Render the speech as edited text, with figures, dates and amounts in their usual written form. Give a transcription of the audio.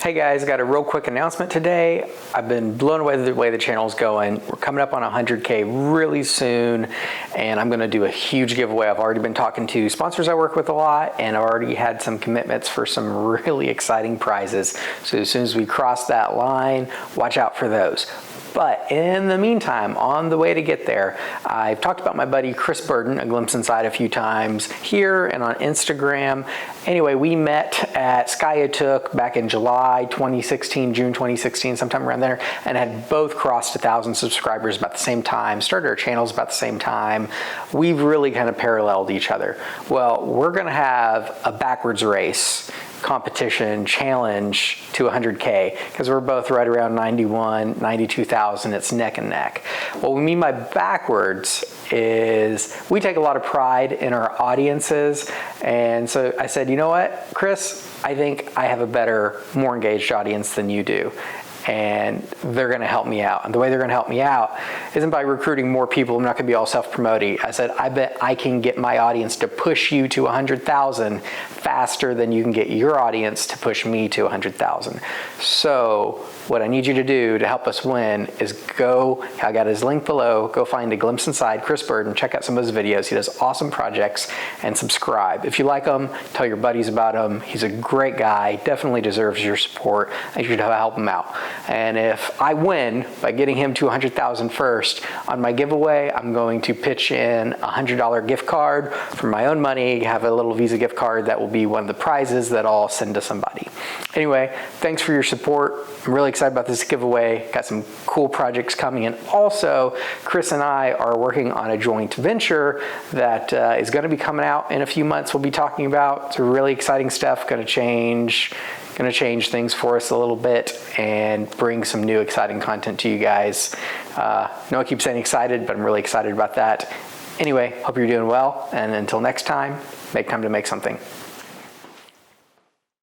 Hey guys, got a real quick announcement today. I've been blown away with the way the channel's going. We're coming up on 100K really soon, and I'm gonna do a huge giveaway. I've already been talking to sponsors I work with a lot, and I've already had some commitments for some really exciting prizes. So as soon as we cross that line, watch out for those. But in the meantime, on the way to get there, I've talked about my buddy Chris Burden, A Glimpse Inside, a few times here and on Instagram. Anyway, we met at Skya Took back in July 2016, June 2016, sometime around there, and had both crossed 1,000 subscribers about the same time, started our channels about the same time. We've really kind of paralleled each other. Well, we're gonna have a backwards race competition challenge to 100K because we're both right around 91, 92,000. It's neck and neck. What we mean by backwards is we take a lot of pride in our audiences, and so I said, you know what, Chris, I think I have a better, more engaged audience than you do, and they're going to help me out. And the way they're going to help me out isn't by recruiting more people. I'm not going to be all self-promoting. I said, I bet I can get my audience to push you to 100,000 faster than you can get your audience to push me to 100,000. So what I need you to do to help us win is go, I got his link below, go find A Glimpse Inside, Chris Burden, check out some of his videos. He does awesome projects, and subscribe. If you like him, tell your buddies about him. He's a great guy, definitely deserves your support. I should help him out. And if I win by getting him to 100,000 first, on my giveaway, I'm going to pitch in a $100 gift card from my own money, have a little Visa gift card that will be one of the prizes that I'll send to somebody. Anyway, thanks for your support. I'm really excited about this giveaway. Got some cool projects coming, and also Chris and I are working on a joint venture that is going to be coming out in a few months. We'll be talking about. It's really exciting stuff. Going to change things for us a little bit and bring some new exciting content to you guys. I know I keep saying excited, but I'm really excited about that. Anyway, hope you're doing well, and until next time, make time to make something.